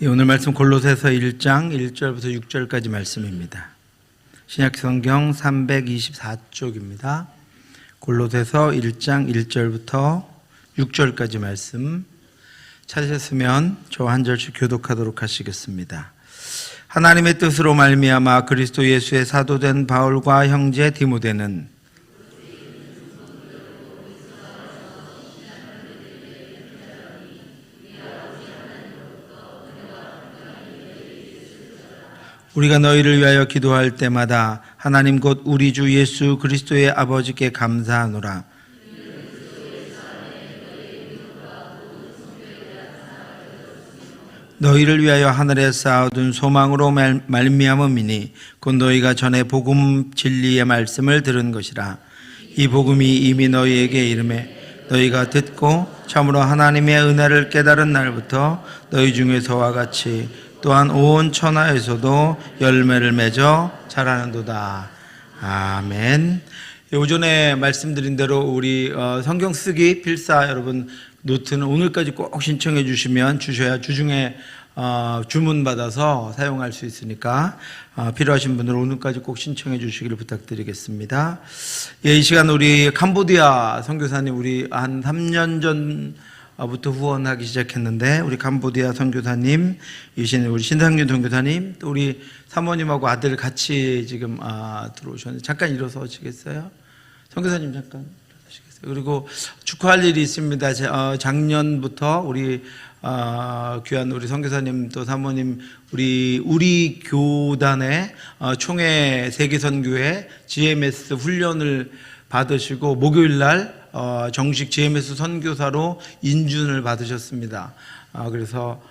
오늘 말씀 골로새서 1장 1절부터 6절까지 말씀입니다. 신약성경 324쪽입니다. 골로새서 1장 1절부터 6절까지 말씀 찾으셨으면 저 한 절씩 교독하도록 하시겠습니다. 하나님의 뜻으로 말미암아 그리스도 예수의 사도된 바울과 형제 디모데는 우리가 너희를 위하여 기도할 때마다 하나님 곧 우리 주 예수 그리스도의 아버지께 감사하노라. 너희를 위하여 하늘에 쌓아둔 소망으로 말미암음이니 곧 너희가 전에 복음 진리의 말씀을 들은 것이라. 이 복음이 이미 너희에게 이르매 너희가 듣고 참으로 하나님의 은혜를 깨달은 날부터 너희 중에서와 같이 또한 온 천하에서도 열매를 맺어 자라는도다. 아멘. 오전에 말씀드린 대로 우리 성경 쓰기 필사 여러분 노트는 오늘까지 꼭 신청해 주시면 주셔야 주중에 주문 받아서 사용할 수 있으니까 필요하신 분들 오늘까지 꼭 신청해 주시기를 부탁드리겠습니다. 예, 이 시간 우리 캄보디아 선교사님 우리 한 3년 전부터 후원하기 시작했는데 우리 캄보디아 선교사님이신 우리 신상윤 선교사님 또 우리 사모님하고 아들 같이 지금 들어오셨는데 잠깐 일어서시겠어요? 선교사님 잠깐 일어서시겠어요? 그리고 축하할 일이 있습니다. 작년부터 우리 귀한 우리 선교사님 또 사모님 우리 교단의 총회 세계선교회 GMS 훈련을 받으시고 목요일날 정식 GMS 선교사로 인준을 받으셨습니다. 그래서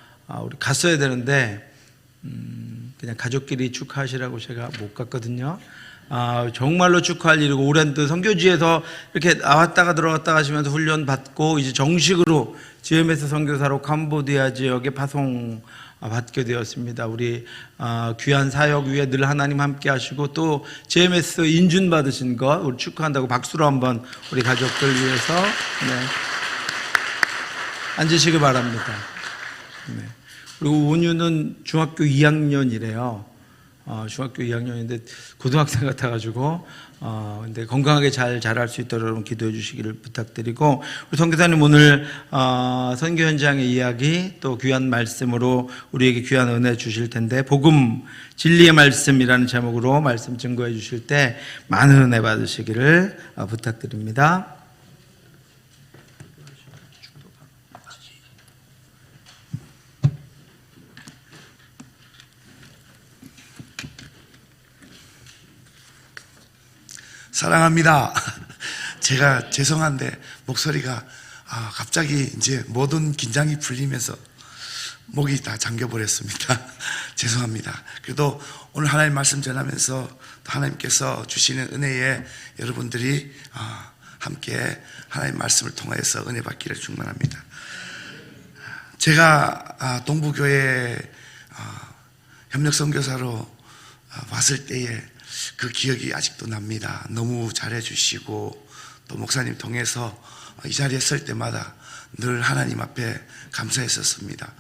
우리 갔어야 되는데 그냥 가족끼리 축하하시라고 제가 못 갔거든요. 정말로 축하할 일이고 오랜 또 선교지에서 이렇게 나왔다가 들어갔다가 하시면서 훈련 받고 이제 정식으로 GMS 선교사로 캄보디아 지역에 파송 받게 되었습니다. 우리 귀한 사역 위에 늘 하나님 함께 하시고 또 GMS 인준 받으신 것 우리 축하한다고 박수로 한번 우리 가족들 위해서 앉으시기 바랍니다. 그리고 온유는 중학교 2학년이래요. 중학교 2학년인데 고등학생 같아가지고 근데 건강하게 잘 자랄 수 있도록 여러분 기도해 주시기를 부탁드리고 우리 선교사님 오늘 선교 현장의 이야기 또 귀한 말씀으로 우리에게 귀한 은혜 주실 텐데 복음 진리의 말씀이라는 제목으로 말씀 증거해 주실 때 많은 은혜 받으시기를 부탁드립니다. 사랑합니다. 제가 죄송한데 목소리가 갑자기 이제 모든 긴장이 풀리면서 목이 다 잠겨버렸습니다. 죄송합니다. 그래도 오늘 하나님 말씀 전하면서 또 하나님께서 주시는 은혜에 여러분들이 함께 하나님 말씀을 통하여서 은혜 받기를 축원합니다. 제가 동부교회 협력선교사로 왔을 때에 그 기억이 아직도 납니다. 너무 잘해주시고 또 목사님 통해서 이 자리에 설 때마다 늘 하나님 앞에 감사했었습니다.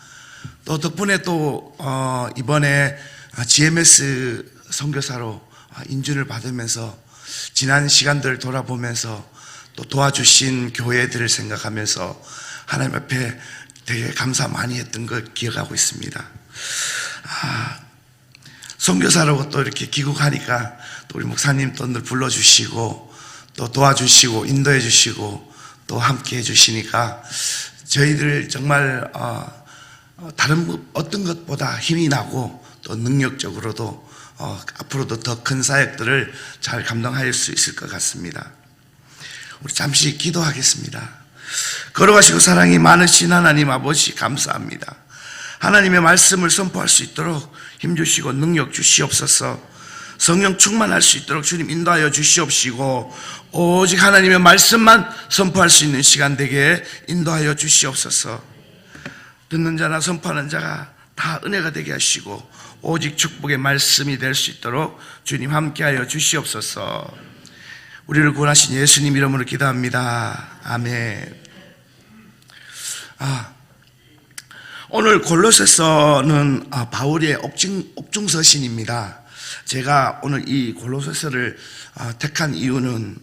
또 덕분에 또 이번에 GMS 선교사로 인준을 받으면서 지난 시간들을 돌아보면서 또 도와주신 교회들을 생각하면서 하나님 앞에 되게 감사 많이 했던 걸 기억하고 있습니다. 선교사라고 또 이렇게 귀국하니까 또 우리 목사님 또 늘 불러주시고 또 도와주시고 인도해 주시고 또 함께 해주시니까 저희들 정말 다른 어떤 것보다 힘이 나고 또 능력적으로도 앞으로도 더 큰 사역들을 잘 감당할 수 있을 것 같습니다. 우리 잠시 기도하겠습니다. 걸어가시고 사랑이 많으신 하나님 아버지 감사합니다. 하나님의 말씀을 선포할 수 있도록 힘주시고 능력 주시옵소서. 성령 충만할 수 있도록 주님 인도하여 주시옵시고 오직 하나님의 말씀만 선포할 수 있는 시간 되게 인도하여 주시옵소서. 듣는 자나 선포하는 자가 다 은혜가 되게 하시고 오직 축복의 말씀이 될 수 있도록 주님 함께하여 주시옵소서. 우리를 구원하신 예수님 이름으로 기도합니다. 아멘. 오늘 골로새서는 바울의 옥중서신입니다. 제가 오늘 이 골로새서를 택한 이유는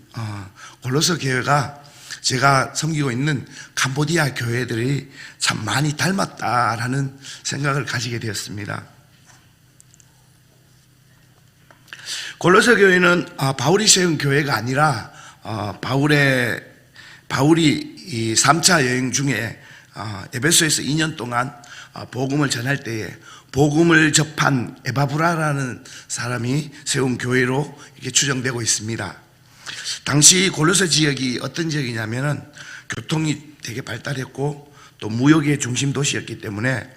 골로새 교회가 제가 섬기고 있는 캄보디아 교회들이 참 많이 닮았다라는 생각을 가지게 되었습니다. 골로새 교회는 바울이 세운 교회가 아니라 바울이 이 3차 여행 중에 에베소에서 2년 동안 복음을 전할 때에 복음을 접한 에바브라라는 사람이 세운 교회로 이렇게 추정되고 있습니다. 당시 골로새 지역이 어떤 지역이냐면은 교통이 되게 발달했고 또 무역의 중심 도시였기 때문에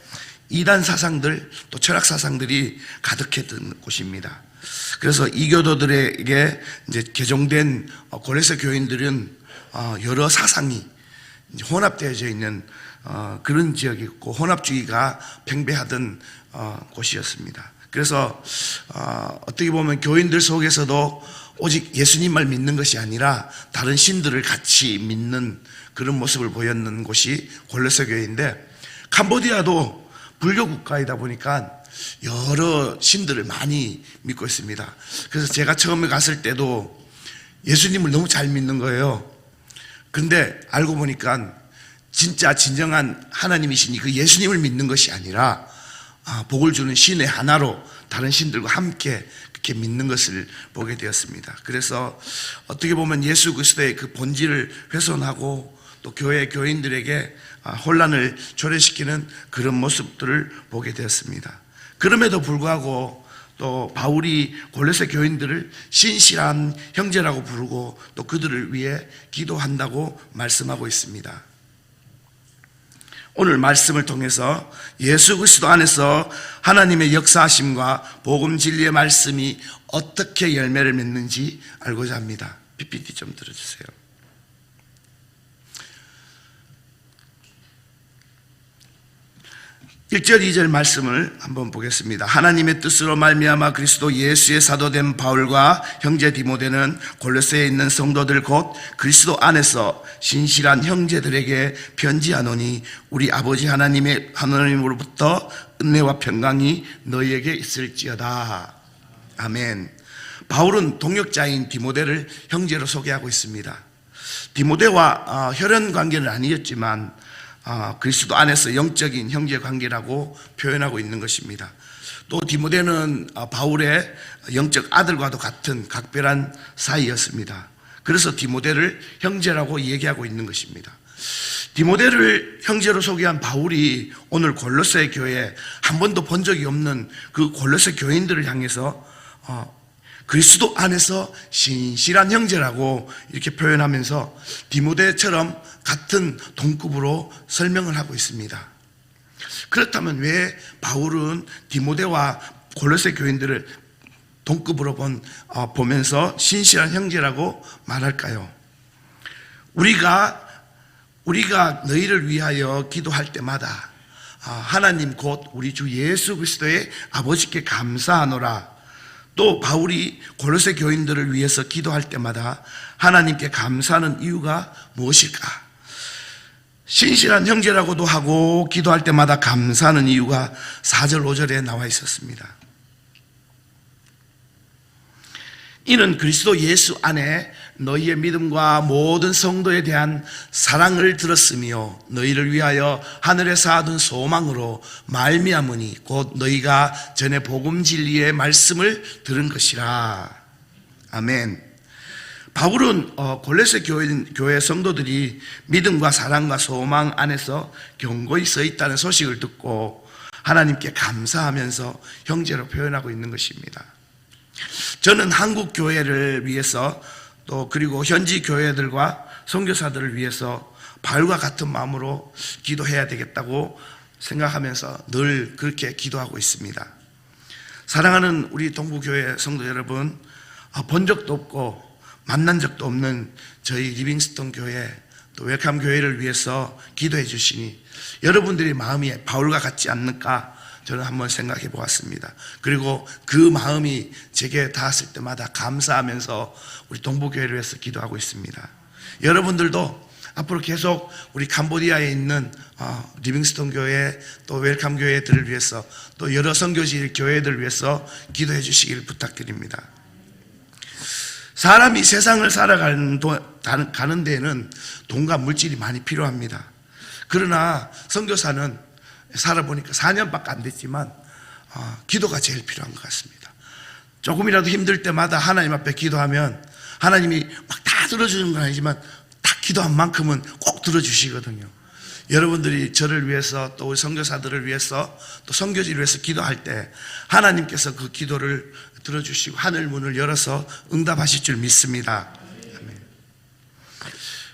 이단 사상들 또 철학 사상들이 가득했던 곳입니다. 그래서 이교도들에게 이제 개종된 골로새 교인들은 여러 사상이 혼합되어져 있는 그런 지역이었고 혼합주의가 팽배하던 곳이었습니다. 그래서 어떻게 보면 교인들 속에서도 오직 예수님을 믿는 것이 아니라 다른 신들을 같이 믿는 그런 모습을 보였는 곳이 골로새 교회인데, 캄보디아도 불교 국가이다 보니까 여러 신들을 많이 믿고 있습니다. 그래서 제가 처음에 갔을 때도 예수님을 너무 잘 믿는 거예요. 근데 알고 보니까 진짜 진정한 하나님이시니 그 예수님을 믿는 것이 아니라 복을 주는 신의 하나로 다른 신들과 함께 그렇게 믿는 것을 보게 되었습니다. 그래서 어떻게 보면 예수 그리스도의 그 본질을 훼손하고 또 교회 교인들에게 혼란을 초래시키는 그런 모습들을 보게 되었습니다. 그럼에도 불구하고 또 바울이 골로새 교인들을 신실한 형제라고 부르고 또 그들을 위해 기도한다고 말씀하고 있습니다. 오늘 말씀을 통해서 예수 그리스도 안에서 하나님의 역사하심과 복음 진리의 말씀이 어떻게 열매를 맺는지 알고자 합니다. PPT 좀 들어주세요. 1절 2절 말씀을 한번 보겠습니다. 하나님의 뜻으로 말미암아 그리스도 예수의 사도된 바울과 형제 디모데는 골로새에 있는 성도들 곧 그리스도 안에서 신실한 형제들에게 편지하노니 우리 아버지 하나님으로부터 은혜와 평강이 너희에게 있을지어다. 아멘. 바울은 동역자인 디모데를 형제로 소개하고 있습니다. 디모데와 혈연 관계는 아니었지만 그리스도 안에서 영적인 형제 관계라고 표현하고 있는 것입니다. 또 디모데는 바울의 영적 아들과도 같은 각별한 사이였습니다. 그래서 디모데를 형제라고 얘기하고 있는 것입니다. 디모데를 형제로 소개한 바울이 오늘 골로새 교회에 한 번도 본 적이 없는 그 골로새 교인들을 향해서 그리스도 안에서 신실한 형제라고 이렇게 표현하면서 디모데처럼 같은 동급으로 설명을 하고 있습니다. 그렇다면 왜 바울은 디모데와 골로새 교인들을 동급으로 보면서 신실한 형제라고 말할까요? 우리가 너희를 위하여 기도할 때마다 하나님 곧 우리 주 예수 그리스도의 아버지께 감사하노라. 또 바울이 골로새 교인들을 위해서 기도할 때마다 하나님께 감사하는 이유가 무엇일까? 신실한 형제라고도 하고 기도할 때마다 감사하는 이유가 4절 5절에 나와 있었습니다. 이는 그리스도 예수 안에 너희의 믿음과 모든 성도에 대한 사랑을 들었으며 너희를 위하여 하늘에서 하던 소망으로 말미암으니 곧 너희가 전에 복음 진리의 말씀을 들은 것이라. 아멘. 바울은 골로새 교회 성도들이 믿음과 사랑과 소망 안에서 견고히 서 있다는 소식을 듣고 하나님께 감사하면서 형제로 표현하고 있는 것입니다. 저는 한국 교회를 위해서 또 그리고 현지 교회들과 선교사들을 위해서 바울과 같은 마음으로 기도해야 되겠다고 생각하면서 늘 그렇게 기도하고 있습니다. 사랑하는 우리 동부교회 성도 여러분, 본 적도 없고 만난 적도 없는 저희 리빙스톤 교회 또 웰컴 교회를 위해서 기도해 주시니 여러분들의 마음이 바울과 같지 않을까 저는 한번 생각해 보았습니다. 그리고 그 마음이 제게 닿았을 때마다 감사하면서 우리 동부교회를 위해서 기도하고 있습니다. 여러분들도 앞으로 계속 우리 캄보디아에 있는 리빙스톤 교회 또 웰컴 교회들을 위해서 또 여러 선교지 교회들을 위해서 기도해 주시길 부탁드립니다. 사람이 세상을 가는 데에는 돈과 물질이 많이 필요합니다. 그러나 선교사는 살아보니까 4년밖에 안 됐지만 기도가 제일 필요한 것 같습니다. 조금이라도 힘들 때마다 하나님 앞에 기도하면 하나님이 막 다 들어주는 건 아니지만 딱 기도한 만큼은 꼭 들어주시거든요. 여러분들이 저를 위해서 또 우리 선교사들을 위해서 또 선교지를 위해서 기도할 때 하나님께서 그 기도를 들어주시고 하늘 문을 열어서 응답하실 줄 믿습니다. 아멘.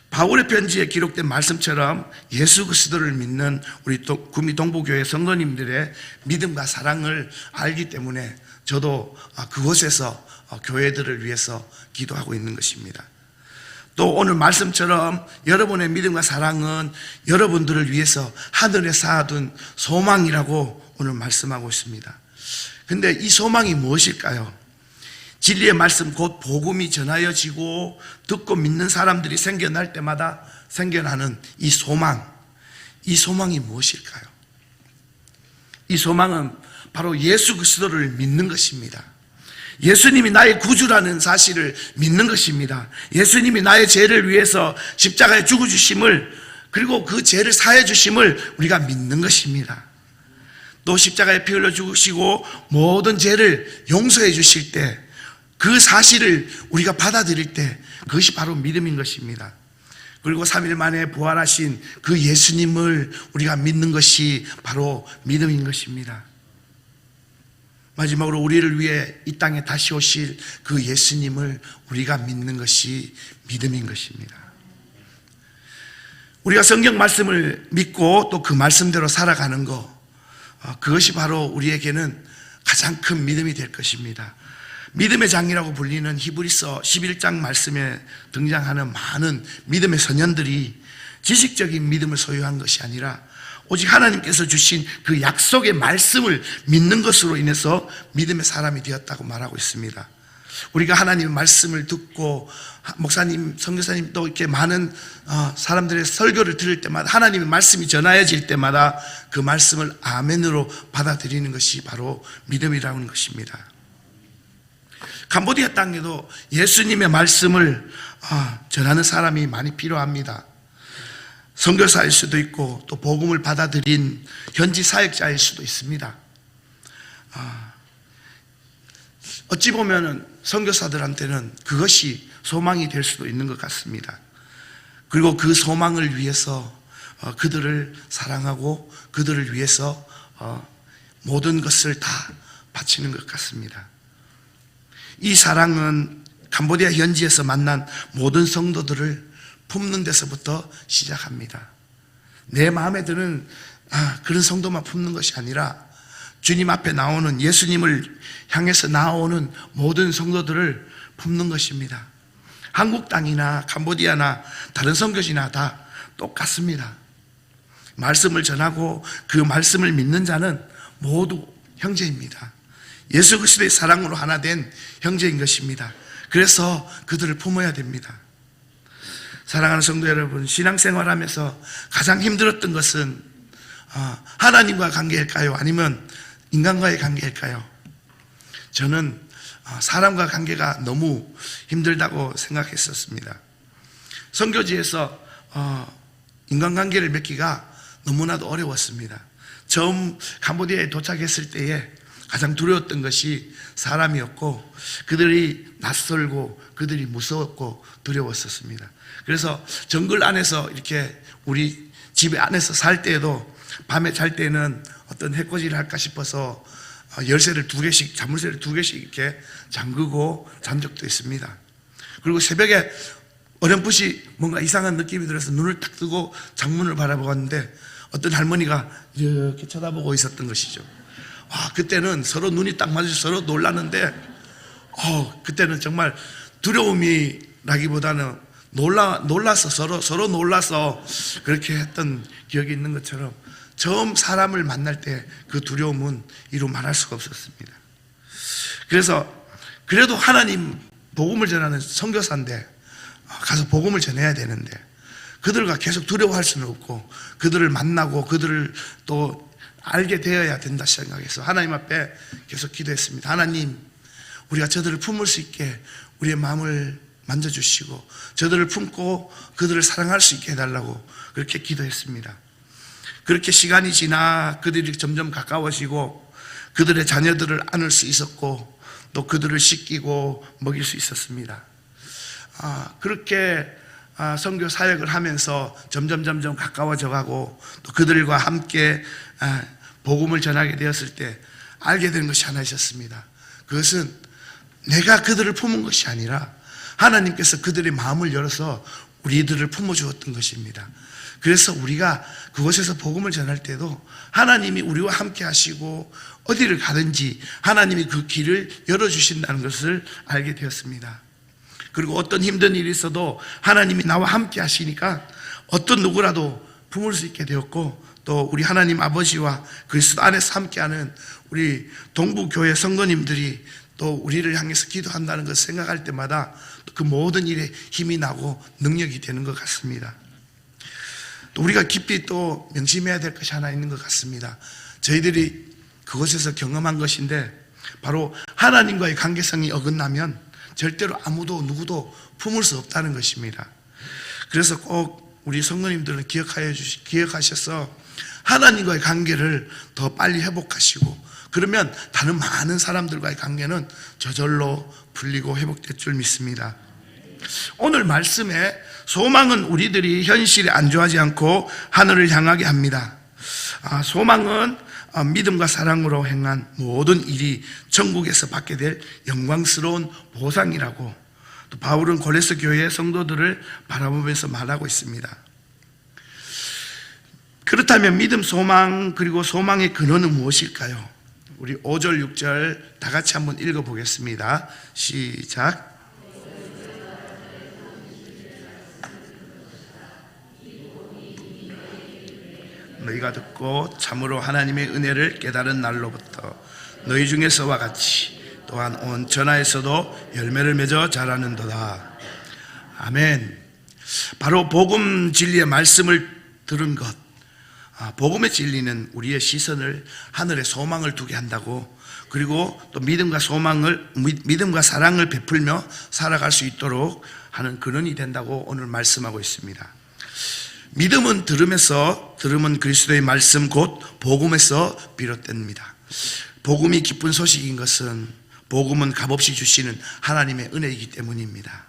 바울의 편지에 기록된 말씀처럼 예수 그리스도를 믿는 우리 구미 동부교회 성도님들의 믿음과 사랑을 알기 때문에 저도 그곳에서 교회들을 위해서 기도하고 있는 것입니다. 또 오늘 말씀처럼 여러분의 믿음과 사랑은 여러분들을 위해서 하늘에 쌓아둔 소망이라고 오늘 말씀하고 있습니다. 근데 이 소망이 무엇일까요? 진리의 말씀 곧 복음이 전하여지고 듣고 믿는 사람들이 생겨날 때마다 생겨나는 이 소망이 무엇일까요? 이 소망은 바로 예수 그리스도를 믿는 것입니다. 예수님이 나의 구주라는 사실을 믿는 것입니다. 예수님이 나의 죄를 위해서 십자가에 죽어주심을, 그리고 그 죄를 사해 주심을 우리가 믿는 것입니다. 또 십자가에 피 흘려 죽으시고 모든 죄를 용서해 주실 때 그 사실을 우리가 받아들일 때 그것이 바로 믿음인 것입니다. 그리고 3일 만에 부활하신 그 예수님을 우리가 믿는 것이 바로 믿음인 것입니다. 마지막으로 우리를 위해 이 땅에 다시 오실 그 예수님을 우리가 믿는 것이 믿음인 것입니다. 우리가 성경 말씀을 믿고 또 그 말씀대로 살아가는 것, 그것이 바로 우리에게는 가장 큰 믿음이 될 것입니다. 믿음의 장이라고 불리는 히브리서 11장 말씀에 등장하는 많은 믿음의 선현들이 지식적인 믿음을 소유한 것이 아니라 오직 하나님께서 주신 그 약속의 말씀을 믿는 것으로 인해서 믿음의 사람이 되었다고 말하고 있습니다. 우리가 하나님의 말씀을 듣고 목사님, 선교사님 또 이렇게 많은 사람들의 설교를 들을 때마다 하나님의 말씀이 전하여질 때마다 그 말씀을 아멘으로 받아들이는 것이 바로 믿음이라는 것입니다. 캄보디아 땅에도 예수님의 말씀을 전하는 사람이 많이 필요합니다. 선교사일 수도 있고 또 복음을 받아들인 현지 사역자일 수도 있습니다. 어찌 보면 선교사들한테는 그것이 소망이 될 수도 있는 것 같습니다. 그리고 그 소망을 위해서 그들을 사랑하고 그들을 위해서 모든 것을 다 바치는 것 같습니다. 이 사랑은 캄보디아 현지에서 만난 모든 성도들을 품는 데서부터 시작합니다. 내 마음에 드는 그런 성도만 품는 것이 아니라 주님 앞에 나오는 예수님을 향해서 나오는 모든 성도들을 품는 것입니다. 한국 땅이나 캄보디아나 다른 선교지나 다 똑같습니다. 말씀을 전하고 그 말씀을 믿는 자는 모두 형제입니다. 예수 그리스도의 사랑으로 하나 된 형제인 것입니다. 그래서 그들을 품어야 됩니다. 사랑하는 성도 여러분, 신앙생활하면서 가장 힘들었던 것은 하나님과 관계일까요? 아니면 인간과의 관계일까요? 저는 사람과 관계가 너무 힘들다고 생각했었습니다. 선교지에서 인간관계를 맺기가 너무나도 어려웠습니다. 처음 캄보디아에 도착했을 때에 가장 두려웠던 것이 사람이었고 그들이 낯설고 그들이 무서웠고 두려웠었습니다. 그래서 정글 안에서 이렇게 우리 집 안에서 살 때에도 밤에 잘 때는 어떤 해코지를 할까 싶어서 열쇠를 2개씩, 자물쇠를 2개씩 이렇게 잠그고 잔 적도 있습니다. 그리고 새벽에 어렴풋이 뭔가 이상한 느낌이 들어서 눈을 딱 뜨고 창문을 바라보았는데 어떤 할머니가 이렇게 쳐다보고 있었던 것이죠. 그때는 서로 눈이 딱 맞아서 서로 놀랐는데 그때는 정말 두려움이라기보다는 놀라서 서로 놀라서 그렇게 했던 기억이 있는 것처럼 처음 사람을 만날 때 그 두려움은 이루 말할 수가 없었습니다. 그래서 그래도 하나님 복음을 전하는 선교사인데 가서 복음을 전해야 되는데 그들과 계속 두려워할 수는 없고 그들을 만나고 그들을 또 알게 되어야 된다 생각해서 하나님 앞에 계속 기도했습니다. 하나님, 우리가 저들을 품을 수 있게 우리의 마음을 만져주시고 저들을 품고 그들을 사랑할 수 있게 해달라고 그렇게 기도했습니다. 그렇게 시간이 지나 그들이 점점 가까워지고 그들의 자녀들을 안을 수 있었고 또 그들을 씻기고 먹일 수 있었습니다. 그렇게 선교 사역을 하면서 점점 가까워져 가고 또 그들과 함께 복음을 전하게 되었을 때 알게 된 것이 하나 있었습니다. 그것은 내가 그들을 품은 것이 아니라 하나님께서 그들의 마음을 열어서 우리들을 품어주었던 것입니다. 그래서 우리가 그곳에서 복음을 전할 때도 하나님이 우리와 함께 하시고 어디를 가든지 하나님이 그 길을 열어주신다는 것을 알게 되었습니다. 그리고 어떤 힘든 일이 있어도 하나님이 나와 함께 하시니까 어떤 누구라도 품을 수 있게 되었고 또 우리 하나님 아버지와 그리스도 안에서 함께하는 우리 동부교회 성도님들이 또 우리를 향해서 기도한다는 것을 생각할 때마다 그 모든 일에 힘이 나고 능력이 되는 것 같습니다. 또 우리가 깊이 또 명심해야 될 것이 하나 있는 것 같습니다. 저희들이 그곳에서 경험한 것인데 바로 하나님과의 관계성이 어긋나면 절대로 아무도 누구도 품을 수 없다는 것입니다. 그래서 꼭 우리 성도님들은 기억하셔서 하나님과의 관계를 더 빨리 회복하시고 그러면 다른 많은 사람들과의 관계는 저절로 풀리고 회복될 줄 믿습니다. 오늘 말씀에 소망은 우리들이 현실에 안주하지 않고 하늘을 향하게 합니다. 소망은 믿음과 사랑으로 행한 모든 일이 천국에서 받게 될 영광스러운 보상이라고 또 바울은 고레스 교회의 성도들을 바라보면서 말하고 있습니다. 그렇다면 믿음, 소망 그리고 소망의 근원은 무엇일까요? 우리 5절, 6절 다 같이 한번 읽어보겠습니다. 시작. 너희가 듣고 참으로 하나님의 은혜를 깨달은 날로부터 너희 중에서와 같이 또한 온 천하에서도 열매를 맺어 자라는도다. 아멘. 바로 복음 진리의 말씀을 들은 것, 복음의 진리는 우리의 시선을 하늘의 소망을 두게 한다고, 그리고 또 믿음과 사랑을 베풀며 살아갈 수 있도록 하는 근원이 된다고 오늘 말씀하고 있습니다. 믿음은 들음은 그리스도의 말씀 곧 복음에서 비롯됩니다. 복음이 기쁜 소식인 것은 복음은 값없이 주시는 하나님의 은혜이기 때문입니다.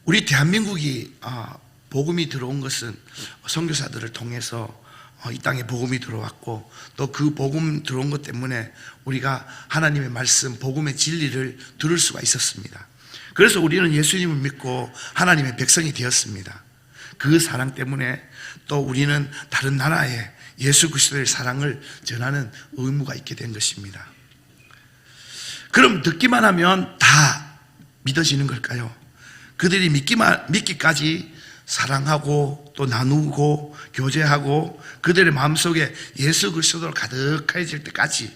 우리 대한민국이 복음이 들어온 것은 선교사들을 통해서 이 땅에 복음이 들어왔고 또 그 복음 들어온 것 때문에 우리가 하나님의 말씀, 복음의 진리를 들을 수가 있었습니다. 그래서 우리는 예수님을 믿고 하나님의 백성이 되었습니다. 그 사랑 때문에 또 우리는 다른 나라에 예수 그리스도의 사랑을 전하는 의무가 있게 된 것입니다. 그럼 듣기만 하면 다 믿어지는 걸까요? 그들이 믿기까지 사랑하고 또 나누고 교제하고 그들의 마음속에 예수 그리스도로 가득해질 때까지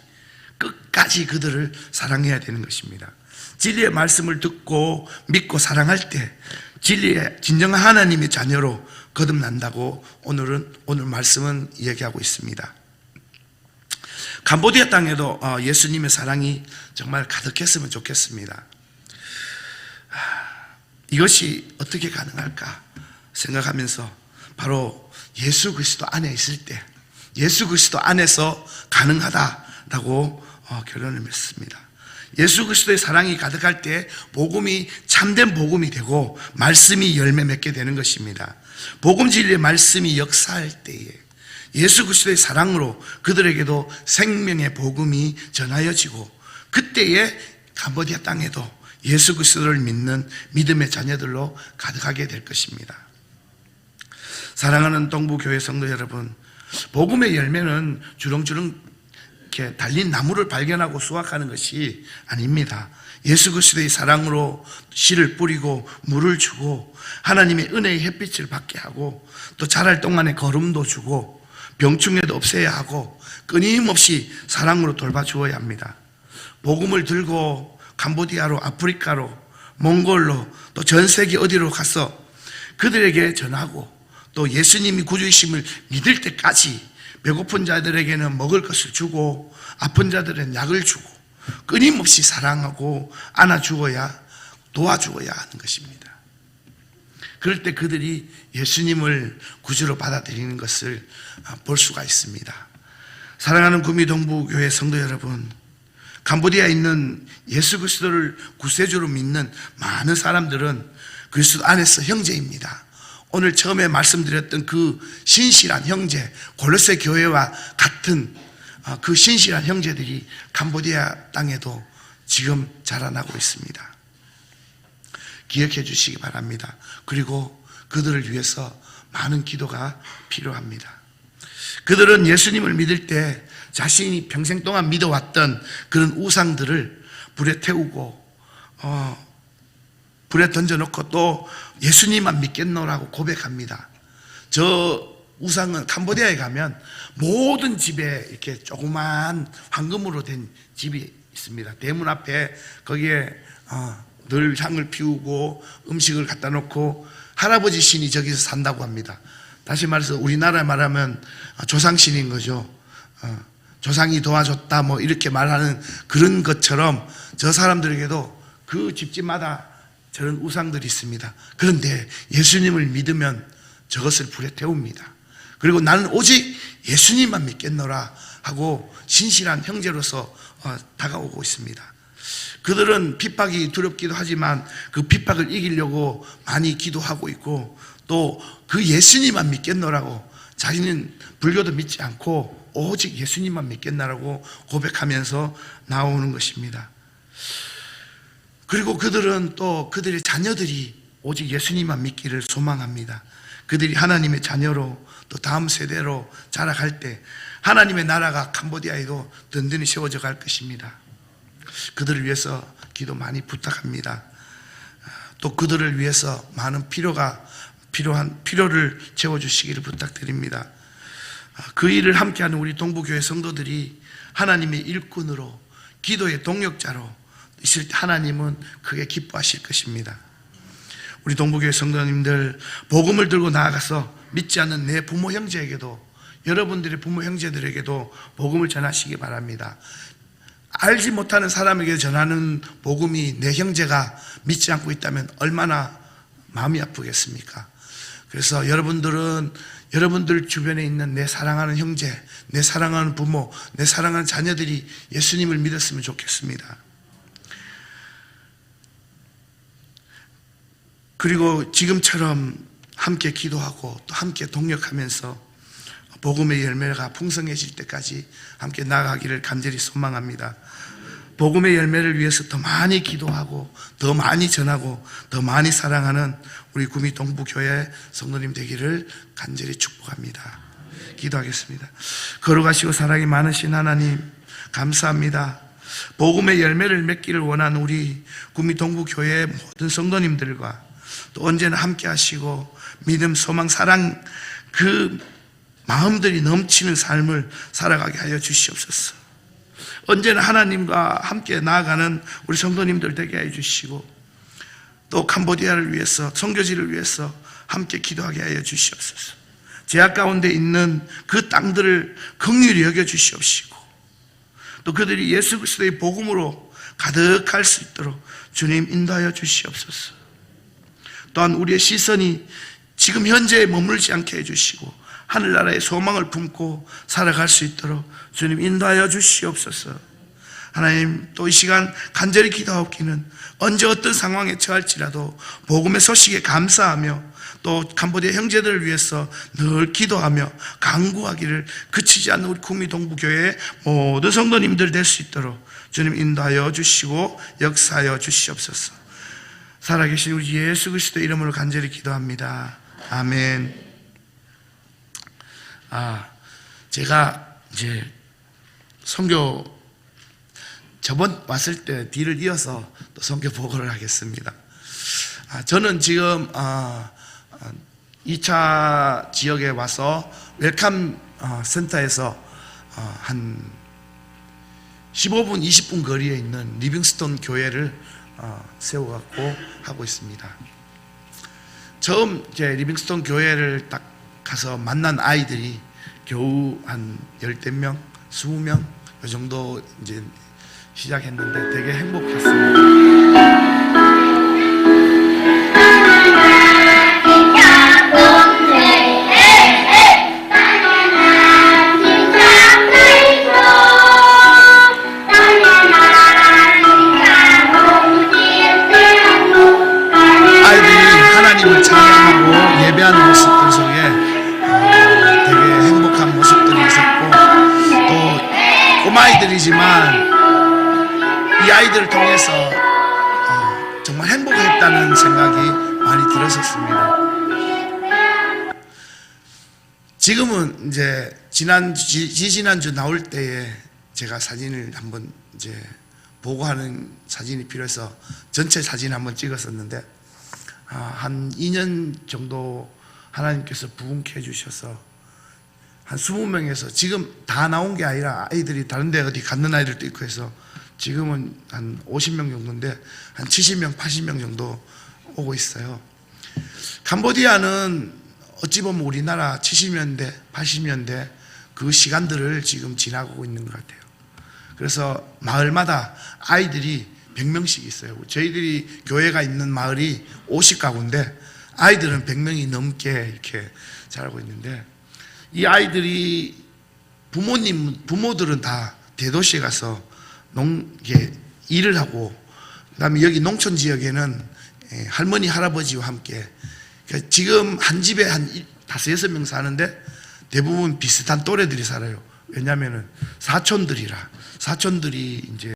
끝까지 그들을 사랑해야 되는 것입니다. 진리의 말씀을 듣고 믿고 사랑할 때 진리의 진정한 하나님의 자녀로 거듭난다고 오늘 말씀은 이야기하고 있습니다. 캄보디아 땅에도 예수님의 사랑이 정말 가득했으면 좋겠습니다. 이것이 어떻게 가능할까 생각하면서 바로 예수 그리스도 안에 있을 때, 예수 그리스도 안에서 가능하다라고 결론을 맺습니다. 예수 그리스도의 사랑이 가득할 때 복음이 참된 복음이 되고 말씀이 열매 맺게 되는 것입니다. 복음 진리의 말씀이 역사할 때에 예수 그리스도의 사랑으로 그들에게도 생명의 복음이 전하여지고 그때에 캄보디아 땅에도 예수 그리스도를 믿는 믿음의 자녀들로 가득하게 될 것입니다. 사랑하는 동부교회 성도 여러분, 복음의 열매는 주렁주렁 이렇게 달린 나무를 발견하고 수확하는 것이 아닙니다. 예수 그리스도의 사랑으로 씨를 뿌리고 물을 주고 하나님의 은혜의 햇빛을 받게 하고 또 자랄 동안에 거름도 주고 병충해도 없애야 하고 끊임없이 사랑으로 돌봐주어야 합니다. 복음을 들고 캄보디아로, 아프리카로, 몽골로 또 전 세계 어디로 가서 그들에게 전하고 또 예수님이 구주이심을 믿을 때까지 배고픈 자들에게는 먹을 것을 주고 아픈 자들은 약을 주고 끊임없이 사랑하고 안아주어야 도와주어야 하는 것입니다. 그럴 때 그들이 예수님을 구주로 받아들이는 것을 볼 수가 있습니다. 사랑하는 구미동부교회 성도 여러분, 캄보디아에 있는 예수 그리스도를 구세주로 믿는 많은 사람들은 그리스도 안에서 형제입니다. 오늘 처음에 말씀드렸던 그 신실한 형제, 골로새 교회와 같은 그 신실한 형제들이 캄보디아 땅에도 지금 자라나고 있습니다. 기억해 주시기 바랍니다. 그리고 그들을 위해서 많은 기도가 필요합니다. 그들은 예수님을 믿을 때 자신이 평생 동안 믿어왔던 그런 우상들을 불에 태우고 불에 던져놓고 또 예수님만 믿겠노라고 고백합니다. 저 우상은 캄보디아에 가면 모든 집에 이렇게 조그만 황금으로 된 집이 있습니다. 대문 앞에 거기에 늘 향을 피우고 음식을 갖다 놓고 할아버지 신이 저기서 산다고 합니다. 다시 말해서 우리나라에 말하면 조상신인 거죠. 조상이 도와줬다 뭐 이렇게 말하는 그런 것처럼 저 사람들에게도 그 집집마다 저런 우상들이 있습니다. 그런데 예수님을 믿으면 저것을 불에 태웁니다. 그리고 나는 오직 예수님만 믿겠노라 하고 신실한 형제로서 다가오고 있습니다. 그들은 핍박이 두렵기도 하지만 그 핍박을 이기려고 많이 기도하고 있고 또 그 예수님만 믿겠노라고 자기는 불교도 믿지 않고 오직 예수님만 믿겠노라고 고백하면서 나오는 것입니다. 그리고 그들은 또 그들의 자녀들이 오직 예수님만 믿기를 소망합니다. 그들이 하나님의 자녀로 또 다음 세대로 자라갈 때 하나님의 나라가 캄보디아에도 든든히 세워져 갈 것입니다. 그들을 위해서 기도 많이 부탁합니다. 또 그들을 위해서 많은 필요를 채워주시기를 부탁드립니다. 그 일을 함께하는 우리 동부교회 성도들이 하나님의 일꾼으로 기도의 동력자로 있을 때 하나님은 크게 기뻐하실 것입니다. 우리 동부교회 성도님들, 복음을 들고 나아가서 믿지 않는 내 부모 형제에게도, 여러분들의 부모 형제들에게도 복음을 전하시기 바랍니다. 알지 못하는 사람에게 전하는 복음이 내 형제가 믿지 않고 있다면 얼마나 마음이 아프겠습니까? 그래서 여러분들은 여러분들 주변에 있는 내 사랑하는 형제, 내 사랑하는 부모, 내 사랑하는 자녀들이 예수님을 믿었으면 좋겠습니다. 그리고 지금처럼 함께 기도하고 또 함께 동력하면서 복음의 열매가 풍성해질 때까지 함께 나아가기를 간절히 소망합니다. 복음의 열매를 위해서 더 많이 기도하고 더 많이 전하고 더 많이 사랑하는 우리 구미 동부교회 성도님 되기를 간절히 축복합니다. 기도하겠습니다. 거룩하시고 사랑이 많으신 하나님, 감사합니다. 복음의 열매를 맺기를 원하는 우리 구미 동부교회 모든 성도님들과 또 언제나 함께 하시고 믿음, 소망, 사랑 그 마음들이 넘치는 삶을 살아가게 하여 주시옵소서. 언제나 하나님과 함께 나아가는 우리 성도님들 되게 해 주시고 또 캄보디아를 위해서, 선교지를 위해서 함께 기도하게 하여 주시옵소서. 제약 가운데 있는 그 땅들을 긍휼히 여겨 주시옵시고 또 그들이 예수 그리스도의 복음으로 가득할 수 있도록 주님 인도하여 주시옵소서. 또한 우리의 시선이 지금 현재에 머물지 않게 해주시고 하늘나라의 소망을 품고 살아갈 수 있도록 주님 인도하여 주시옵소서. 하나님, 또 이 시간 간절히 기도하옵기는 언제 어떤 상황에 처할지라도 복음의 소식에 감사하며 또 캄보디아 형제들을 위해서 늘 기도하며 간구하기를 그치지 않는 우리 구미 동부교회 모든 성도님들 될 수 있도록 주님 인도하여 주시고 역사하여 주시옵소서. 살아계신 우리 예수 그리스도 이름으로 간절히 기도합니다. 아멘. 제가 이제 선교 저번 왔을 때 뒤를 이어서 또 선교 보고를 하겠습니다. 저는 지금 2차 지역에 와서 웰컴 센터에서 한 15분, 20분 거리에 있는 리빙스톤 교회를 세워갖고 하고 있습니다. 처음 이제 리빙스톤 교회를 딱 가서 만난 아이들이 겨우 한 10명, 20명 이 정도 이제 시작했는데 되게 행복했습니다. 하나님을 찬양하고 예배하는 모습들 속에 되게 행복한 모습들이 있었고, 또 꼬마아이들이지만 이 아이들을 통해서 정말 행복했다는 생각이 많이 들었었습니다. 지금은 이제 지지난주 나올 때에 제가 사진을 한번 이제 보고하는 사진이 필요해서 전체 사진 한번 찍었었는데, 한 2년 정도 하나님께서 부흥케 해주셔서 한 20명에서 지금 다 나온 게 아니라 아이들이 다른 데 어디 갔는 아이들도 있고 해서 지금은 한 50명 정도인데 한 70명, 80명 정도 오고 있어요. 캄보디아는 어찌 보면 우리나라 70년대, 80년대 그 시간들을 지금 지나고 있는 것 같아요. 그래서 마을마다 아이들이 100명씩 있어요. 저희들이 교회가 있는 마을이 50가구인데 아이들은 100명이 넘게 이렇게 자라고 있는데, 이 아이들이 부모들은 다 대도시에 가서 일을 하고, 그 다음에 여기 농촌 지역에는 할머니, 할아버지와 함께, 그러니까 지금 한 집에 한 5, 6명 사는데 대부분 비슷한 또래들이 살아요. 왜냐하면 사촌들이 이제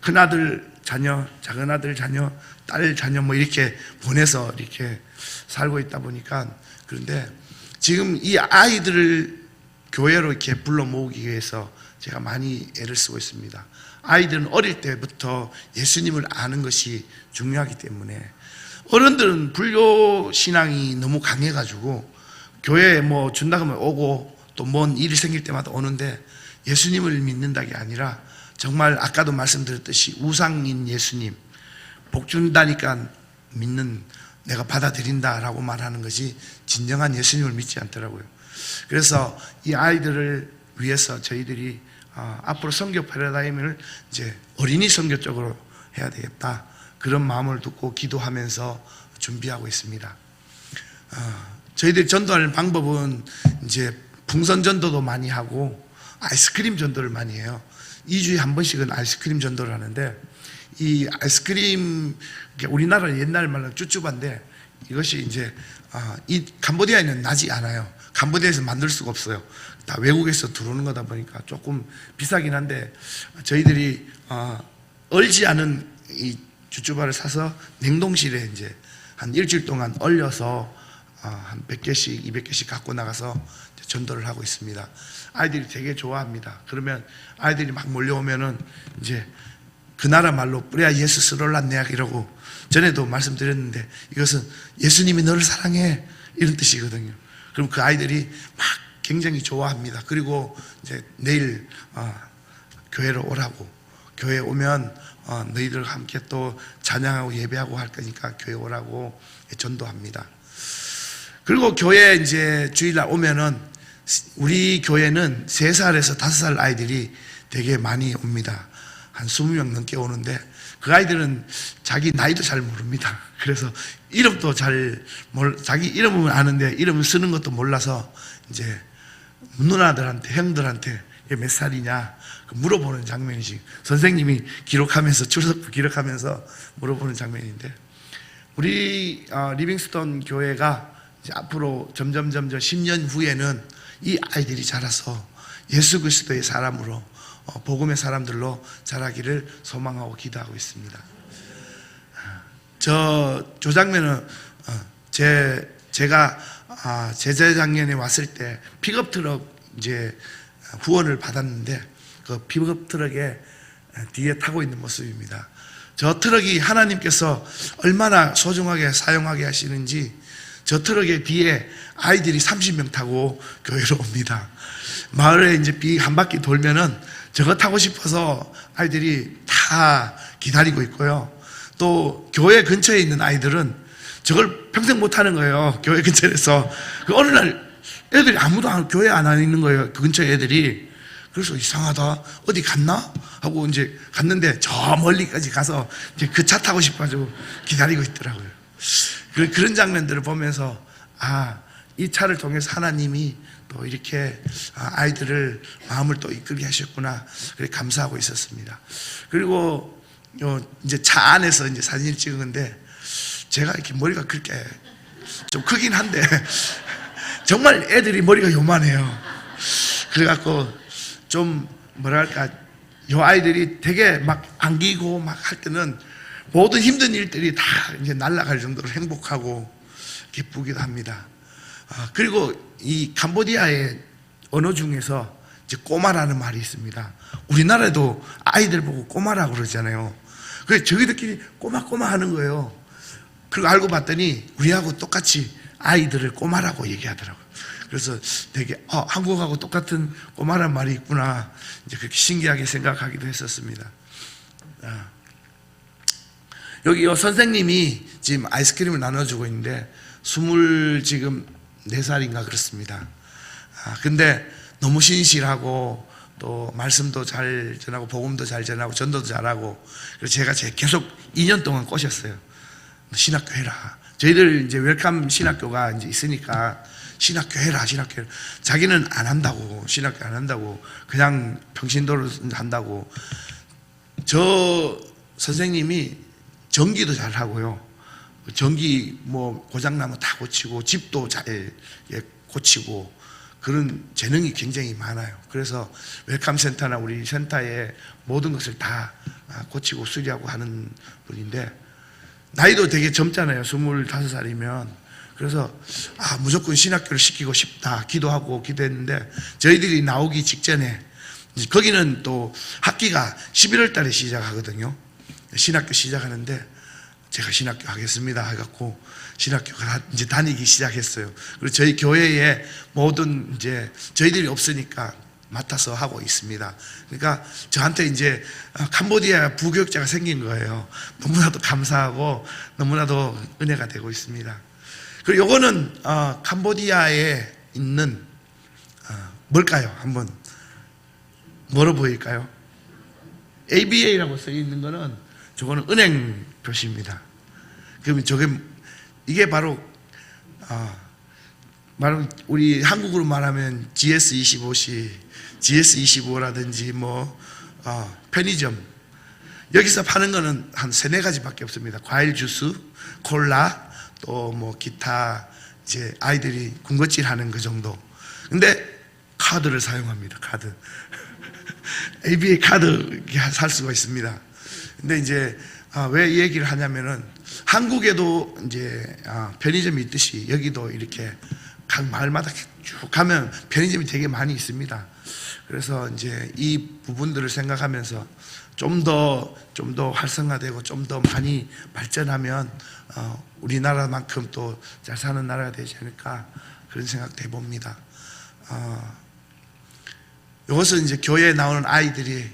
큰아들 자녀, 작은아들 자녀, 딸 자녀 뭐 이렇게 보내서 이렇게 살고 있다 보니까, 그런데 지금 이 아이들을 교회로 이렇게 불러 모으기 위해서 제가 많이 애를 쓰고 있습니다. 아이들은 어릴 때부터 예수님을 아는 것이 중요하기 때문에, 어른들은 불교 신앙이 너무 강해가지고 교회에 뭐 준다 그러면 오고 또 뭔 일이 생길 때마다 오는데, 예수님을 믿는다 게 아니라 정말 아까도 말씀드렸듯이 우상인 예수님, 복 준다니까 믿는, 내가 받아들인다라고 말하는 것이 진정한 예수님을 믿지 않더라고요. 그래서 이 아이들을 위해서 저희들이 앞으로 선교 패러다임을 이제 어린이 선교 쪽으로 해야 되겠다, 그런 마음을 듣고 기도하면서 준비하고 있습니다. 저희들이 전도하는 방법은 이제 풍선 전도도 많이 하고 아이스크림 전도를 많이 해요. 2주에 한 번씩은 아이스크림 전도를 하는데, 이 아이스크림, 우리나라 옛날 말로 쭈쭈바인데, 이것이 이제 이 캄보디아에는 나지 않아요. 캄보디아에서 만들 수가 없어요. 다 외국에서 들어오는 거다 보니까 조금 비싸긴 한데, 저희들이 얼지 않은 이 쭈쭈바를 사서 냉동실에 이제 한 일주일 동안 얼려서 한 100개씩 200개씩 갖고 나가서 전도를 하고 있습니다. 아이들이 되게 좋아합니다. 그러면 아이들이 막 몰려오면은 이제 그 나라 말로 뿌레아 예수 스롤란네약 이러고, 전에도 말씀드렸는데 이것은 예수님이 너를 사랑해 이런 뜻이거든요. 그럼 그 아이들이 막 굉장히 좋아합니다. 그리고 이제 내일 교회로 오라고, 교회 오면 너희들과 함께 또 찬양하고 예배하고 할 거니까 교회 오라고 전도합니다. 그리고 교회 이제 주일날 오면은 우리 교회는 3살에서 5살 아이들이 되게 많이 옵니다. 한 20명 넘게 오는데, 그 아이들은 자기 나이도 잘 모릅니다. 그래서 이름도 자기 이름은 아는데 이름을 쓰는 것도 몰라서 이제 누나들한테, 형들한테 몇 살이냐 물어보는 장면이지. 선생님이 기록하면서, 출석부 기록하면서 물어보는 장면인데, 우리 리빙스톤 교회가 이제 앞으로 점점 10년 후에는 이 아이들이 자라서 예수 그리스도의 사람으로, 복음의 사람들로 자라기를 소망하고 기도하고 있습니다. 저 장면은 제가 제재작년에 왔을 때 픽업 트럭 이제 후원을 받았는데, 그 픽업 트럭에 뒤에 타고 있는 모습입니다. 저 트럭이 하나님께서 얼마나 소중하게 사용하게 하시는지, 저 트럭의 뒤에 아이들이 30명 타고 교회로 옵니다. 마을에 이제 비 한 바퀴 돌면은 저거 타고 싶어서 아이들이 다 기다리고 있고요. 또 교회 근처에 있는 아이들은 저걸 평생 못 하는 거예요. 교회 근처에서. 어느 날 애들이 아무도 교회 안 있는 거예요. 그 근처 애들이. 그래서 이상하다. 어디 갔나? 하고 이제 갔는데 저 멀리까지 가서 이제 그 차 타고 싶어가지고 기다리고 있더라고요. 그런 장면들을 보면서 이 차를 통해서 하나님이 또 이렇게 아이들을 마음을 또 이끌게 하셨구나. 그래 감사하고 있었습니다. 그리고 이제 차 안에서 이제 사진을 찍었는데 제가 이렇게 머리가 그렇게 좀 크긴 한데 정말 애들이 머리가 요만해요. 그래갖고 좀 뭐랄까 요 아이들이 되게 막 안기고 막 할 때는 모든 힘든 일들이 다 이제 날아갈 정도로 행복하고 기쁘기도 합니다. 그리고 이 캄보디아의 언어 중에서 이제 꼬마라는 말이 있습니다. 우리나라에도 아이들 보고 꼬마라고 그러잖아요. 그래서 저희들끼리 꼬마 하는 거예요. 그리고 알고 봤더니 우리하고 똑같이 아이들을 꼬마라고 얘기하더라고요. 그래서 되게 한국하고 똑같은 꼬마란 말이 있구나 이제 그렇게 신기하게 생각하기도 했었습니다. 여기 선생님이 지금 아이스크림을 나눠주고 있는데 지금 4살인가 그렇습니다. 근데 너무 신실하고 또 말씀도 잘 전하고 복음도 잘 전하고 전도도 잘하고 그래서 제가 계속 2년 동안 꼬셨어요. 신학교 해라. 저희들 이제 웰컴 신학교가 이제 있으니까 신학교 해라. 자기는 안 한다고, 신학교 안 한다고, 그냥 평신도로 한다고. 저 선생님이 전기도 잘 하고요. 전기 뭐 고장나면 다 고치고, 집도 잘 고치고, 그런 재능이 굉장히 많아요. 그래서 웰컴 센터나 우리 센터에 모든 것을 다 고치고 수리하고 하는 분인데, 나이도 되게 젊잖아요. 25살이면. 그래서 무조건 신학교를 시키고 싶다 기도하고 기도했는데 저희들이 나오기 직전에 거기는 또 학기가 11월 달에 시작하거든요. 신학교 시작하는데 제가 신학교 하겠습니다 해갖고 신학교가 이제 다니기 시작했어요. 그리고 저희 교회에 모든 이제 저희들이 없으니까 맡아서 하고 있습니다. 그러니까 저한테 이제 캄보디아 부교육자가 생긴 거예요. 너무나도 감사하고 너무나도 은혜가 되고 있습니다. 그리고 요거는 캄보디아에 있는 뭘까요? 한번 뭐로 보일까요? ABA라고 써 있는 거는 저거는 은행 표시입니다. 그러면 이게 바로 우리 한국으로 말하면 GS25라든지 편의점 여기서 파는 거는 한 3-4가지밖에 없습니다. 과일 주스, 콜라, 또 기타 이제 아이들이 군것질 하는 그 정도. 근데 카드를 사용합니다. 카드. ABA 카드 살 수가 있습니다. 근데 이제 왜 이 얘기를 하냐면은 한국에도 이제 편의점이 있듯이 여기도 이렇게 각 마을마다 쭉 가면 편의점이 되게 많이 있습니다. 그래서 이제 이 부분들을 생각하면서 좀 더 활성화되고 좀 더 많이 발전하면 우리나라만큼 또 잘 사는 나라가 되지 않을까 그런 생각도 해봅니다. 이것은 이제 교회에 나오는 아이들이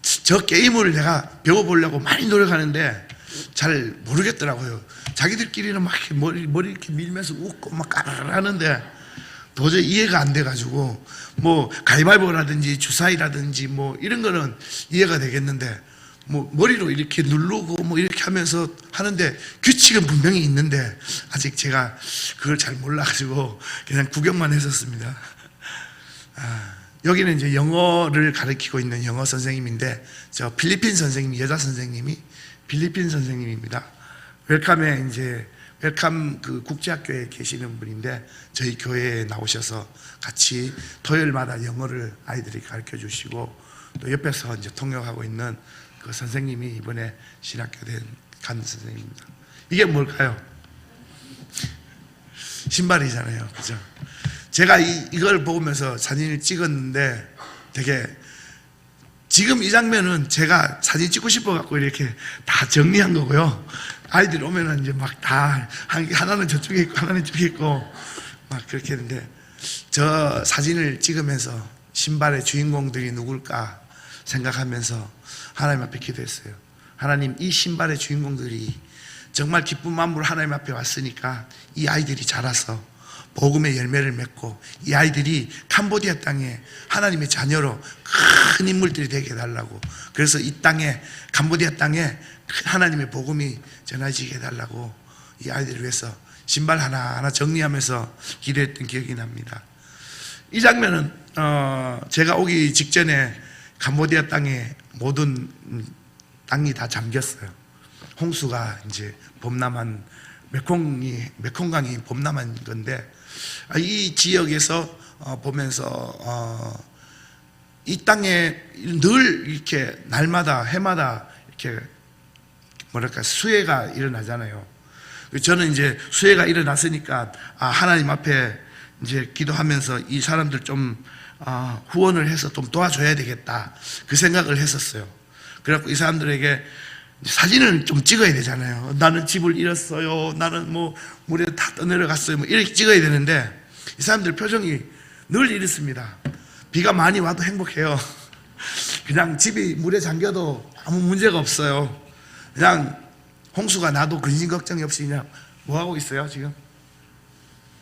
저 게임을 내가 배워보려고 많이 노력하는데 잘 모르겠더라고요. 자기들끼리는 막 머리 이렇게 밀면서 웃고 막 까르르 하는데 도저히 이해가 안 돼가지고 가위바위보라든지 주사위라든지 이런 거는 이해가 되겠는데 머리로 이렇게 누르고 이렇게 하면서 하는데 규칙은 분명히 있는데 아직 제가 그걸 잘 몰라가지고 그냥 구경만 했었습니다. 여기는 이제 영어를 가르치고 있는 영어 선생님인데 저 필리핀 선생님, 여자 선생님이 필리핀 선생님입니다. 웰컴 그 국제학교에 계시는 분인데 저희 교회에 나오셔서 같이 토요일마다 영어를 아이들이 가르쳐 주시고 또 옆에서 이제 통역하고 있는 그 선생님이 이번에 신학교 간 선생님입니다. 이게 뭘까요? 신발이잖아요. 그죠? 제가 이걸 보면서 사진을 찍었는데 되게 지금 이 장면은 제가 사진 찍고 싶어 갖고 이렇게 다 정리한 거고요. 아이들 오면은 이제 막 다 하나는 저쪽에 있고 하나는 저쪽에 있고 막 그렇게 했는데 저 사진을 찍으면서 신발의 주인공들이 누굴까 생각하면서 하나님 앞에 기도했어요. 하나님, 이 신발의 주인공들이 정말 기쁜 마음으로 하나님 앞에 왔으니까 이 아이들이 자라서 복음의 열매를 맺고 이 아이들이 캄보디아 땅에 하나님의 자녀로 큰 인물들이 되게 해달라고, 그래서 이 땅에 캄보디아 땅에 하나님의 복음이 전해지게 해달라고 이 아이들을 위해서 신발 하나하나 정리하면서 기도했던 기억이 납니다. 이 장면은 제가 오기 직전에 캄보디아 땅에 모든 땅이 다 잠겼어요. 홍수가 이제 범람한 메콩강이 범람한 건데, 이 지역에서 보면서 이 땅에 늘 이렇게 날마다 해마다 이렇게 뭐랄까 수해가 일어나잖아요. 저는 이제 수해가 일어났으니까 하나님 앞에 이제 기도하면서 이 사람들 좀 후원을 해서 좀 도와줘야 되겠다, 그 생각을 했었어요. 그래갖고 이 사람들에게 사진을 좀 찍어야 되잖아요. 나는 집을 잃었어요, 나는 뭐 물에 다 떠내려갔어요, 뭐 이렇게 찍어야 되는데 이 사람들 표정이 늘 이렇습니다. 비가 많이 와도 행복해요. 그냥 집이 물에 잠겨도 아무 문제가 없어요. 그냥 홍수가 나도 근심 걱정이 없이 그냥 뭐 하고 있어요? 지금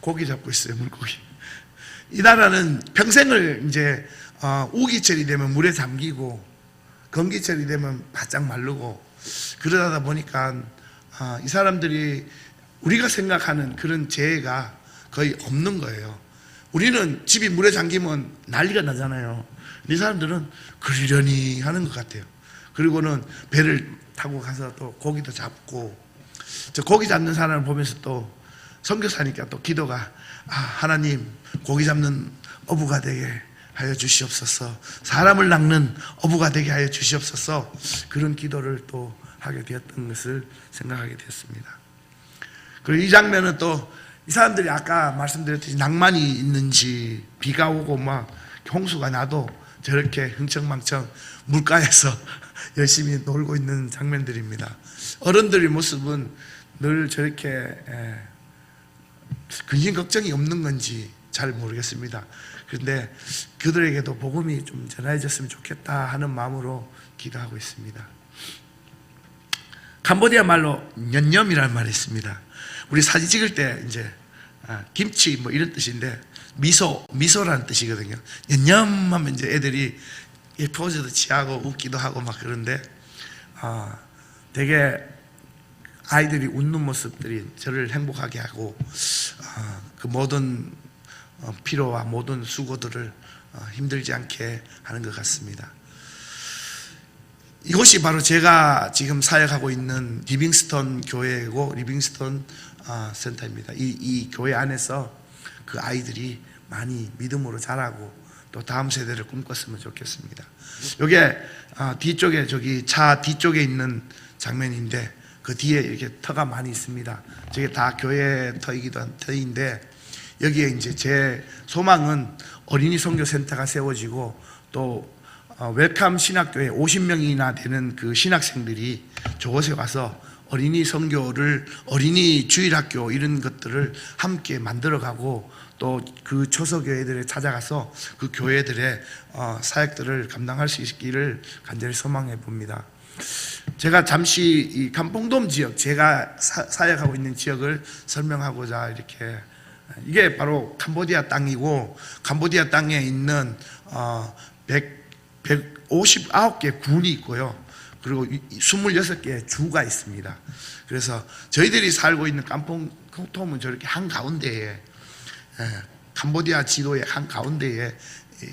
고기 잡고 있어요. 물고기. 이 나라는 평생을 이제 우기철이 되면 물에 잠기고 건기철이 되면 바짝 마르고 그러다 보니까 이 사람들이 우리가 생각하는 그런 재해가 거의 없는 거예요. 우리는 집이 물에 잠기면 난리가 나잖아요. 이 사람들은 그러려니 하는 것 같아요. 그리고는 배를 타고 가서 또 고기도 잡고, 저 고기 잡는 사람을 보면서 또 선교사니까 또 기도가 하나님 고기 잡는 어부가 되게 하여 주시옵소서, 사람을 낚는 어부가 되게 하여 주시옵소서, 그런 기도를 또 하게 되었던 것을 생각하게 되었습니다. 그리고 이 장면은 또 이 사람들이 아까 말씀드렸듯이 낭만이 있는지 비가 오고 막 홍수가 나도 저렇게 흥청망청 물가에서 열심히 놀고 있는 장면들입니다. 어른들의 모습은 늘 저렇게 근심 걱정이 없는 건지 잘 모르겠습니다. 그런데 그들에게도 복음이 좀 전해졌으면 좋겠다 하는 마음으로 기도하고 있습니다. 캄보디아 말로 년념이라는 말이 있습니다. 우리 사진 찍을 때 이제 김치 뭐 이런 뜻인데 미소라는 뜻이거든요. 년념하면 이제 애들이 포즈도 취하고 웃기도 하고 막 그런데 되게 아이들이 웃는 모습들이 저를 행복하게 하고 그 모든 피로와 모든 수고들을 힘들지 않게 하는 것 같습니다. 이곳이 바로 제가 지금 사역하고 있는 리빙스턴 교회고 리빙스턴 센터입니다. 이 교회 안에서 그 아이들이 많이 믿음으로 자라고 또 다음 세대를 꿈꿨으면 좋겠습니다. 이게 뒤쪽에 저기 차 뒤쪽에 있는 장면인데 그 뒤에 이렇게 터가 많이 있습니다. 저게 다 교회 터이기도 한 터인데 여기에 이제 제 소망은 어린이 선교센터가 세워지고 또 웰컴 신학교에 50명이나 되는 그 신학생들이 저곳에 와서 어린이 선교를, 어린이 주일학교 이런 것들을 함께 만들어가고 또 그 초소교회들에 찾아가서 그 교회들의 사역들을 감당할 수 있기를 간절히 소망해 봅니다. 제가 잠시 이 감봉돔 지역, 제가 사역하고 있는 지역을 설명하고자 이렇게, 이게 바로 캄보디아 땅이고 캄보디아 땅에 있는 159개 군이 있고요. 그리고 26개의 주가 있습니다. 그래서 저희들이 살고 있는 캄봉돔은 저렇게 한가운데에, 캄보디아 지도의 한가운데에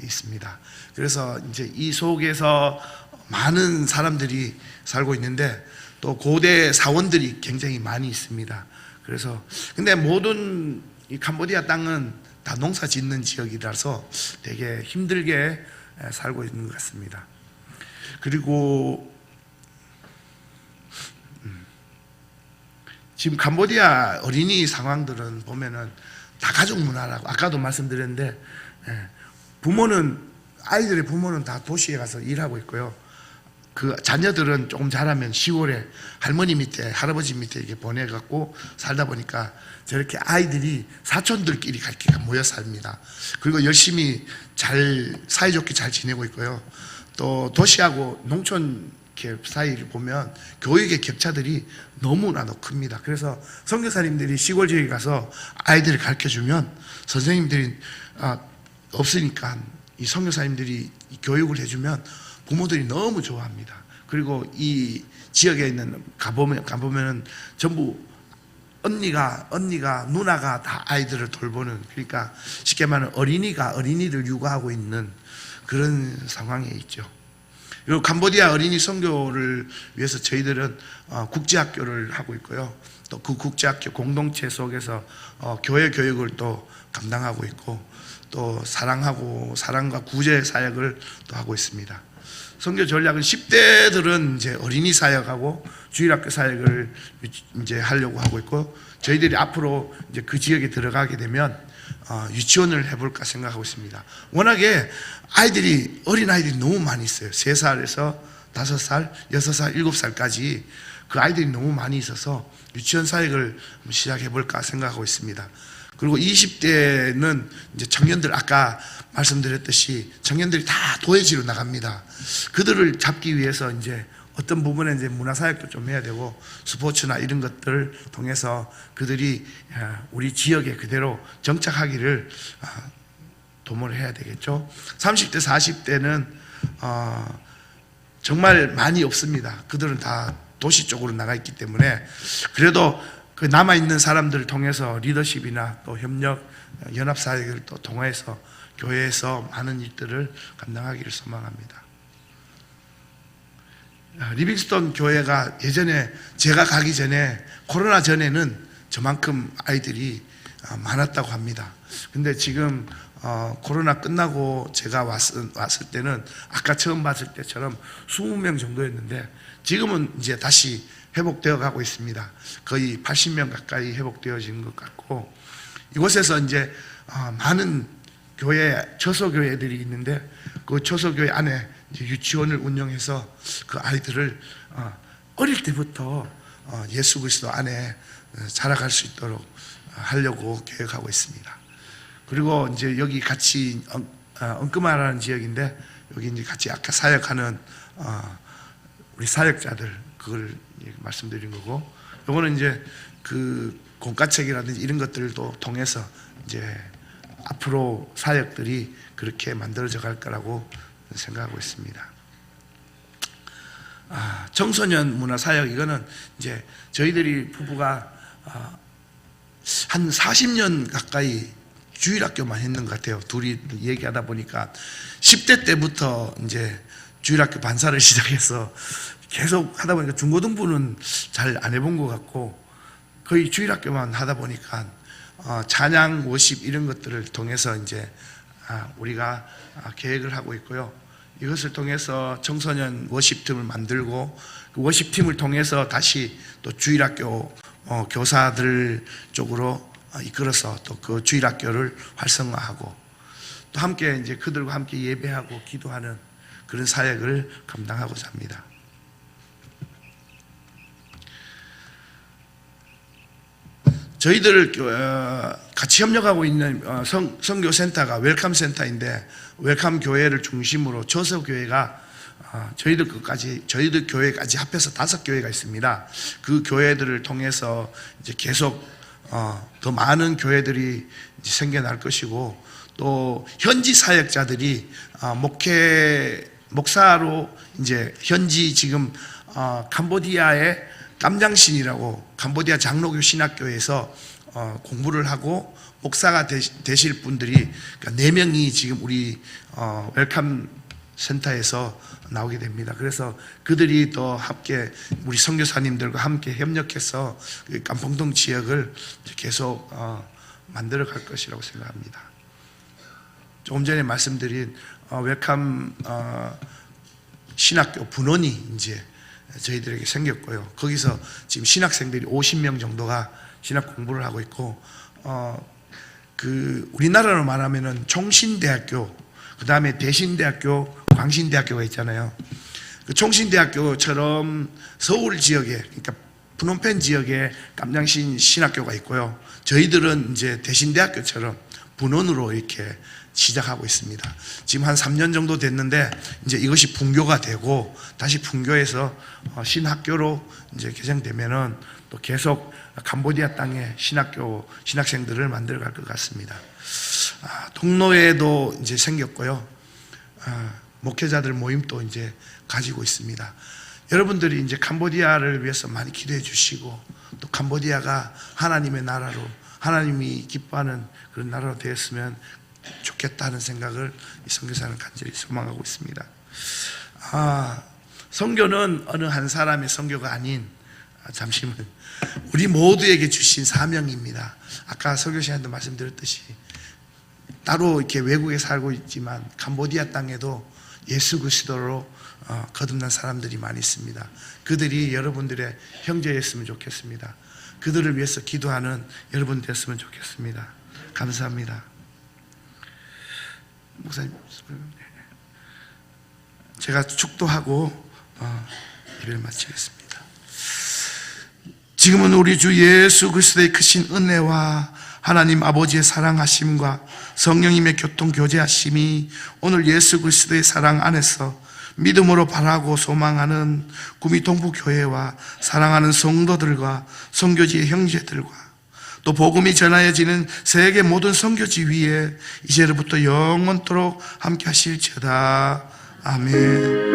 있습니다. 그래서 이제 이 속에서 많은 사람들이 살고 있는데 또 고대 사원들이 굉장히 많이 있습니다. 그래서 근데 모든 이 캄보디아 땅은 다 농사 짓는 지역이라서 되게 힘들게 살고 있는 것 같습니다. 그리고 지금 캄보디아 어린이 상황들은 보면은 다 가족 문화라고 아까도 말씀드렸는데, 부모는, 아이들의 부모는 다 도시에 가서 일하고 있고요. 그 자녀들은 조금 자라면 시골에 할머니 밑에 할아버지 밑에 이렇게 보내갖고 살다 보니까 저렇게 아이들이 사촌들끼리 같이 모여 삽니다. 그리고 열심히 잘 사이좋게 잘 지내고 있고요. 또 도시하고 농촌 이렇게 사이를 보면 교육의 격차들이 너무나도 큽니다. 그래서 선교사님들이 시골 지역에 가서 아이들을 가르쳐주면 선생님들이 없으니까 이 선교사님들이 이 교육을 해주면 부모들이 너무 좋아합니다. 그리고 이 지역에 있는 가보면은 전부 언니가 누나가 다 아이들을 돌보는, 그러니까 쉽게 말하면 어린이들 육아하고 있는 그런 상황에 있죠. 그리고 캄보디아 어린이 선교를 위해서 저희들은 국제학교를 하고 있고요. 또 그 국제학교 공동체 속에서 교회 교육을 또 감당하고 있고, 또 사랑과 구제 사역을 또 하고 있습니다. 선교 전략은 10대들은 이제 어린이 사역하고 주일학교 사역을 이제 하려고 하고 있고, 저희들이 앞으로 이제 그 지역에 들어가게 되면 유치원을 해볼까 생각하고 있습니다. 워낙에 어린 아이들이 너무 많이 있어요. 3살에서 5살, 6살, 7살까지 그 아이들이 너무 많이 있어서 유치원 사역을 시작해볼까 생각하고 있습니다. 그리고 20대는 이제 청년들, 아까 말씀드렸듯이 청년들이 다 도회지로 나갑니다. 그들을 잡기 위해서 이제 어떤 부분에 이제 문화사역도 좀 해야 되고, 스포츠나 이런 것들을 통해서 그들이 우리 지역에 그대로 정착하기를 도모를 해야 되겠죠. 30대, 40대는 정말 많이 없습니다. 그들은 다 도시 쪽으로 나가 있기 때문에, 그래도 그 남아있는 사람들을 통해서 리더십이나 또 협력, 연합사역을 또 통해서 교회에서 많은 일들을 감당하기를 소망합니다. 리빙스톤 교회가 예전에 제가 가기 전에, 코로나 전에는 저만큼 아이들이 많았다고 합니다. 근데 지금 코로나 끝나고 제가 왔을 때는 아까 처음 봤을 때처럼 20명 정도였는데, 지금은 이제 다시 회복되어 가고 있습니다. 거의 80명 가까이 회복되어진 것 같고, 이곳에서 이제 많은 처소교회들이 있는데, 그 처소교회 안에 이제 유치원을 운영해서 그 아이들을 어릴 때부터 예수 그리스도 안에 자라갈 수 있도록 하려고 계획하고 있습니다. 그리고 이제 여기 같이 엉끄마라는 지역인데, 여기 이제 같이 아까 사역하는 우리 사역자들, 그걸 말씀드린 거고, 요거는 이제 그 공과책이라든지 이런 것들도 통해서 이제 앞으로 사역들이 그렇게 만들어져 갈 거라고 생각하고 있습니다. 청소년 문화 사역, 이거는 이제 저희들이 부부가 한 40년 가까이 주일학교만 했는 것 같아요. 둘이 얘기하다 보니까 10대 때부터 이제 주일학교 반사를 시작해서 계속 하다 보니까 중고등부는 잘 안 해본 것 같고, 거의 주일학교만 하다 보니까 찬양, 워십 이런 것들을 통해서 이제 우리가 계획을 하고 있고요. 이것을 통해서 청소년 워십팀을 만들고, 그 워십팀을 통해서 다시 또 주일학교 교사들 쪽으로 이끌어서 또 그 주일학교를 활성화하고, 또 함께 이제 그들과 함께 예배하고 기도하는 그런 사역을 감당하고자 합니다. 저희들 같이 협력하고 있는 선교센터가 웰컴 센터인데, 웰컴 교회를 중심으로 저서교회가 저희들 교회까지 합해서 5교회가 있습니다. 그 교회들을 통해서 이제 계속 더 많은 교회들이 이제 생겨날 것이고, 또 현지 사역자들이 목사로 이제 현지 지금 캄보디아의 깜장신이라고 캄보디아 장로교 신학교에서 공부를 하고 목사가 되실 분들이, 그러니까 4명이 지금 우리 웰컴 센터에서 나오게 됩니다. 그래서 그들이 또 함께 우리 선교사님들과 함께 협력해서 깜봉동 지역을 계속 만들어 갈 것이라고 생각합니다. 조금 전에 말씀드린 웰컴 신학교 분원이 이제 저희들에게 생겼고요. 거기서 지금 신학생들이 50명 정도가 신학 공부를 하고 있고, 그 우리나라로 말하면은 총신대학교, 그 다음에 대신대학교, 광신대학교가 있잖아요. 그 총신대학교처럼 서울 지역에, 그러니까 프놈펜 지역에 깜장신 신학교가 있고요. 저희들은 이제 대신대학교처럼 분원으로 이렇게 시작하고 있습니다. 지금 한 3년 정도 됐는데 이제 이것이 분교가 되고 다시 분교해서 신학교로 이제 개정되면은 또 계속 캄보디아 땅에 신학생들을 만들어갈 것 같습니다. 동로에도 이제 생겼고요. 목회자들 모임도 이제 가지고 있습니다. 여러분들이 이제 캄보디아를 위해서 많이 기도해 주시고 또 캄보디아가 하나님의 나라로 하나님이 기뻐하는 그런 나라로 되었으면 좋겠다는 생각을 이 선교사는 간절히 소망하고 있습니다. 선교는 어느 한 사람의 선교가 아닌 잠시만 우리 모두에게 주신 사명입니다. 아까 설교 시간에도 말씀드렸듯이 따로 이렇게 외국에 살고 있지만 캄보디아 땅에도 예수 그리스도로 거듭난 사람들이 많이 있습니다. 그들이 여러분들의 형제였으면 좋겠습니다. 그들을 위해서 기도하는 여러분 됐으면 좋겠습니다. 감사합니다. 목사님, 제가 축도하고 예배를 마치겠습니다. 지금은 우리 주 예수 그리스도의 크신 은혜와 하나님 아버지의 사랑하심과 성령님의 교통 교제하심이 오늘 예수 그리스도의 사랑 안에서 믿음으로 바라고 소망하는 구미 동부교회와 사랑하는 성도들과 선교지의 형제들과 또 복음이 전하여지는 세계 모든 선교지 위에 이제로부터 영원토록 함께 하실지어다. 아멘.